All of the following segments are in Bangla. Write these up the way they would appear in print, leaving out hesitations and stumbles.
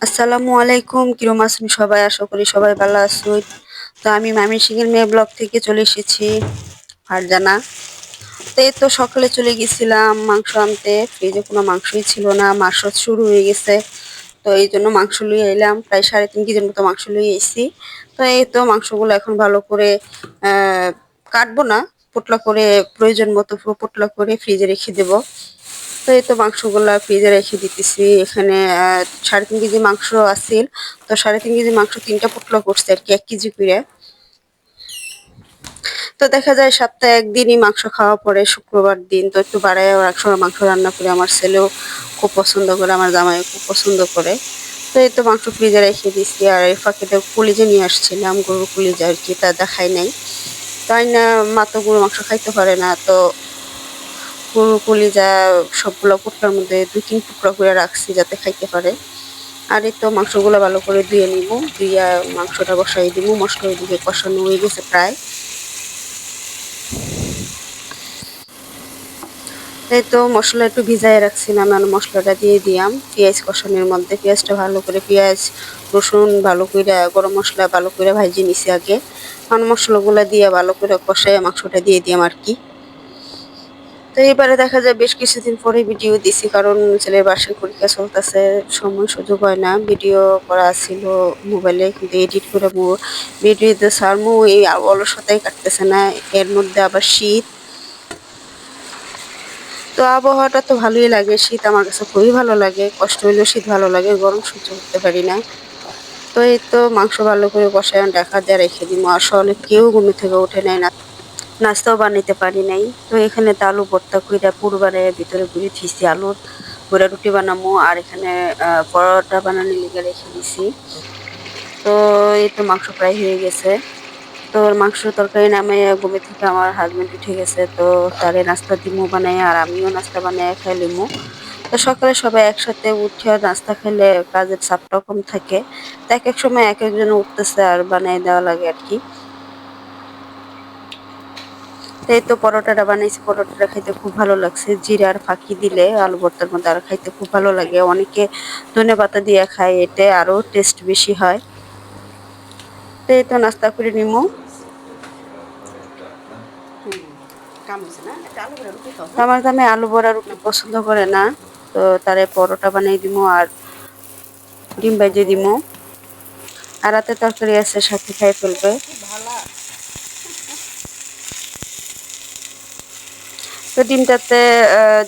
আসসালামু আলাইকুম, কিরম আছেন সবাই? আশা করি সবাই ভালো আছেন। তো আমি ময়মনসিংহের মেয়ে ব্লগ থেকে চলে এসেছি ফারজানা। তো এই তো সকালে চলে গেছিলাম মাংস আনতে, ফ্রিজে কোনো মাংসই ছিল না, মাস শুরু হয়ে গেছে। তো এই জন্য মাংস লুই এলাম, প্রায় 3.5 কেজির মতো মাংস লুই এসেছি। তো এই তো মাংসগুলো এখন ভালো করে কাটবো না, পোটলা করে প্রয়োজন মতো পুরো পোটলা করে ফ্রিজে রেখে দেবো। তো এই তো মাংসগুলা ফ্রিজে রেখে দিতেছি। এখানে 3.5 কেজি মাংস আছিল। তো 3.5 কেজি মাংস 3টা পোটলা করছে আর কি, 1 কেজি করে। তো দেখা যায় সপ্তাহে একদিনই মাংস খাওয়া পড়ে, শুক্রবার দিন। তো একটু বাড়ায় একসময় মাংস রান্না করে, আমার ছেলেও খুব পছন্দ করে, আমার জামাইও খুব পছন্দ করে। তো এই তো মাংস ফ্রিজে রেখে দিচ্ছি। আর এই ফাঁকে তো কলিজা নিয়ে আসছিলাম, গরুর কলিজা আর কি, তা দেখাই নাই। তাই না, মা তো গরু মাংস খাইতে পারে না। তো গরুর কলিজা সবগুলো পোটলার মধ্যে 2-3 টুকরা করে রাখছি যাতে খাইতে পারে। আর এই তো মাংসগুলো ভালো করে ধুয়ে নিব, ধুইয়া মাংসটা বসাই দিব। মশলা ওইদিকে কষানো হয়ে গেছে প্রায়। এই তো মশলা একটু ভিজায় রাখছিলাম, আর মশলাটা দিয়ে দিলাম পেঁয়াজ কষানোর মধ্যে। পেঁয়াজটা ভালো করে, পেঁয়াজ রসুন ভালো করে, গরম মশলা ভালো করে ভাজি নিছি আগে। আর মশলাগুলো দিয়ে ভালো করে কষায় মাংসটা দিয়ে দিলাম আর কি। তো এবারে দেখা যায় বেশ কিছুদিন পরে ভিডিও দিছি, কারণ ছেলের বার্ষিক পরীক্ষা চলতেছে, সময় সুযোগ হয় না। ভিডিও করা ছিল মোবাইলে, কিন্তু এডিট করে ভিডিও দিতে ছাড়মু, এই অলসতাই কাটতেছে না। এর মধ্যে আবার শীত। তো আবহাওয়াটা তো ভালোই লাগে, শীত আমার কাছে খুবই ভালো লাগে। কষ্ট হইলেও শীত ভালো লাগে, গরম সহ্য করতে পারি না। তো এই তো মাংস ভালো করে কষায় ঢাকা দিয়ে রেখে দিব। আসলে কেউ ঘুম থেকে ওঠে নাই, নাস্তাও বানাইতে পারি নাই। তো এখানে তো আলু ভর্তা কইরা পুরবারে ভিতরে ঘুরে থিছি, আলুর গুঁড়া রুটি বানামো। আর এখানে পরোটা বানানোর লিগে রেখে দিছি। তো এই তো মাংস প্রায় হয়ে গেছে। তো মাংস তরকারি নামাইয়া ঘুমে থেকে আমার হাজবেন্ড উঠে গেছে। তো তারে নাস্তা দিমু বানাই, আর আমিও নাস্তা বানাই খাই লিমু। তো সকালে সবাই একসাথে উঠে নাস্তা খেলে কাজের চাপটাও কম থাকে। তো এক এক সময় এক একজন উঠতেছে আর বানাই দেওয়া লাগে আর কি। তো এই তো পরোটাটা বানাইছি, পরোটাটা খাইতে খুব ভালো লাগছে। জিরার ফাঁকি দিলে আলু ভর্তার মধ্যে আর খাইতে খুব ভালো লাগে। অনেকে ধনেপাতা দিয়ে খায়, এতে আরো টেস্ট বেশি হয়। তো এই তো নাস্তা করে নিমু। তো আমার জামাই আলু বড়া রুটি পছন্দ করে না। তো তারে পরোটা বানাই দিমু, আর ডিম ভাজি দিমু। আর রাতে তরকারি আছে, সাথে খাই ফেলবে। তো ডিমটাতে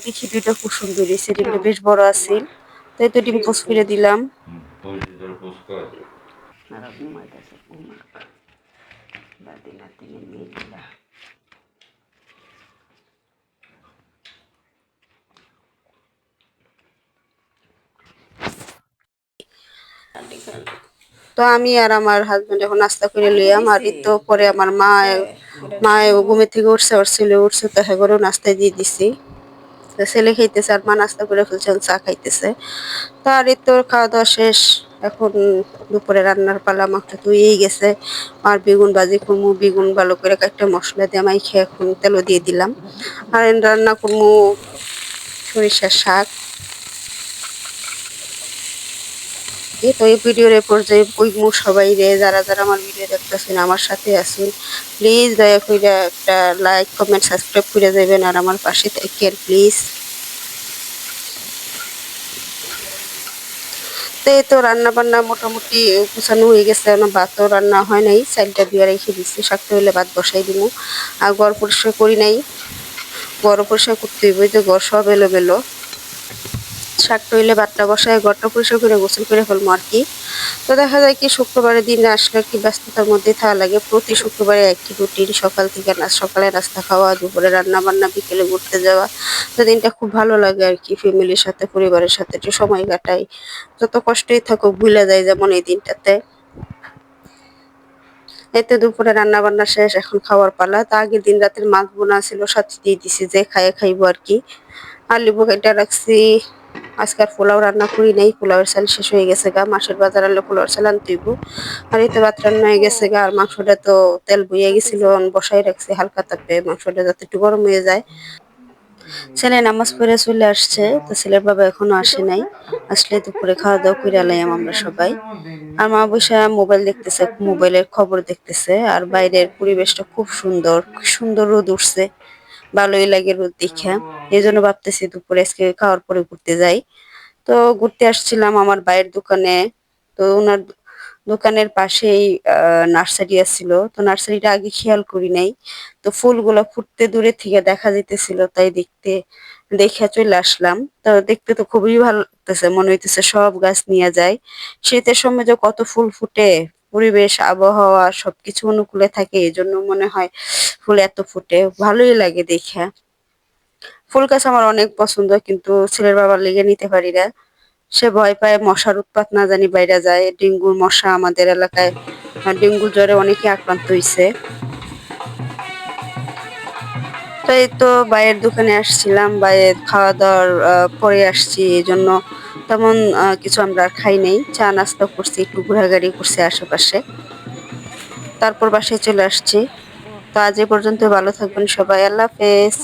দেখি 2টা কুসুম বেরিয়েছে, ডিমটা বেশ বড় আছিল। তো এই তো ডিম পোচ করে দিলাম। তো আমি আর আমার হাজবেন্ড এখন নাস্তা করে লইয়াম। আর এই তো পরে আমার মা ঘুমের থেকে উঠছে, ওর ছেলে উঠছে, তো হ্যাঁ নাস্তায় দিয়ে দিছি। তো ছেলে খাইতেছে, আর মা নাস্তা করে ফেলছে, চা খাইতেছে। তো আর এই তো খাওয়া দাওয়া শেষ। এখন দুপুরে রান্নার পালা, মাংস ধুয়েই গেছে। আর বেগুন ভাজি করবো, বেগুন ভালো করে একটা মশলা দিয়ে মাইখে এখন তেলও দিয়ে দিলাম। আর রান্না করবো সরিষার শাক। এই তো এই ভিডিওর এ পর্যায়ে কইমু সবাই রে, যারা যারা আমার ভিডিও দেখতেছেন, আমার সাথে আছেন, প্লিজ দয়া করে একটা লাইক কমেন্ট সাবস্ক্রাইব করে যাবেন, আর আমার পাশে থাকেন প্লিজ। তো এই তো রান্না বান্না মোটামুটি গুছানো হয়ে গেছে, ভাতও রান্না হয় নাই, চালটা দিয়ে রেখে দিচ্ছি। শাকটা হইলে ভাত বসাই দিব। আর ঘর পরিষ্কার করি নাই, ঘর পরিষ্কার করতে হইব, যে ঘর সব এলোমেলো। শাকটা হইলে ভাতটা বসায় ঘরটা পরিষ্কার করে গোসল করে ফেলবো আর কি। তো দেখা যায় কি, শুক্রবারের দিন আসলে কি ব্যস্ততার মধ্যে থাকা লাগে। প্রতি শুক্রবারে একই রুটিন, সকাল থেকে সকালে নাস্তা খাওয়া, দুপুরে রান্না বান্না, বিকেলে ঘুরতে যাওয়া। তো দিনটা খুব ভালো লাগে আর কি, ফ্যামিলির সাথে পরিবারের সাথে একটু সময় কাটাই। যত কষ্টই থাকুক ভুলে যায় যেমন এই দিনটাতে। এতে দুপুরে রান্না বান্না শেষ, এখন খাওয়ার পালা। তা আগের দিন রাতের মাছ বোনা ছিল, সাথে দিয়ে দিছি, যে খায়ে খাইবো আর কি। আর লেবু কেটে রাখছি। আজকে আর পোলাও রান্না করি নাই, পোলাওয়ের চাল শেষ হয়ে গেছে গা, মাসের বাজার আনলে পোলাওয়ের চাল আনতে হইব। আর এই তো ভাত রান্না হয়ে গেছে গা। আর মাংসটা তো তেল বইয়া গেছিল, বসাই রাখছি হালকা তাপে, মাংসটা যাতে একটু গরম হয়ে যায়। ছেলে নামাজ পড়ে চলে আসছে, তো ছেলের বাবা এখনো আসে নাই। আসলে দুপুরে খাওয়া দাওয়া করে আলাইম আমরা সবাই। আর মা বসে মোবাইল দেখতেছে, মোবাইলের খবর দেখতেছে। আর বাইরের পরিবেশটা খুব সুন্দর, কি সুন্দর রোদ উঠছে, ভালোই লাগে রোদ দেখা। এই জন্য ভাবতেছি দুপুরে আজকে খাওয়ার পরে ঘুরতে যাই। তো ঘুরতে আসছিলাম আমার ভাইয়ের দোকানে। তো ওনার দোকানের পাশেই নার্সারি আছিল, তো নার্সারিটা আগে খেয়াল করি নাই। তো ফুলগুলো ফুটতে দূরে থেকে দেখা যাইতেছিল, তাই দেখে চলে আসলাম। তো দেখতে তো খুবই ভালো লাগতেছে, মনে হইতেছে সব গাছ নিয়ে যায়। শীতের সময় যে কত ফুল ফুটে, পরিবেশ আবহাওয়া সবকিছু অনুকূলে থাকে, এই জন্য মনে হয় ফুল এত ফুটে, ভালোই লাগে দেখে। ফুল গাছ আমার অনেক পছন্দ, কিন্তু ছেলের বাবার লেগে নিতে পারি না। সে ভয় পায় মশার উৎপাত না জানি বাইরে যায়, ডেঙ্গুর মশা আমাদের এলাকায়। ডেঙ্গু জ্বরে অনেকে আক্রান্ত হইছে। তো এই তো ভাইয়ের দোকানে আসছিলাম, ভাইয়ের খাওয়া দাওয়ার পরে আসছি, এই জন্য তেমন কিছু আমরা আর খাই নাই। চা নাস্তা করছি, একটু ঘোরাঘুরি করছি আশেপাশে, তারপর বাসায় চলে আসছি। তো আজ এ পর্যন্ত, ভালো থাকবেন সবাই, আল্লাহ হাফেজ।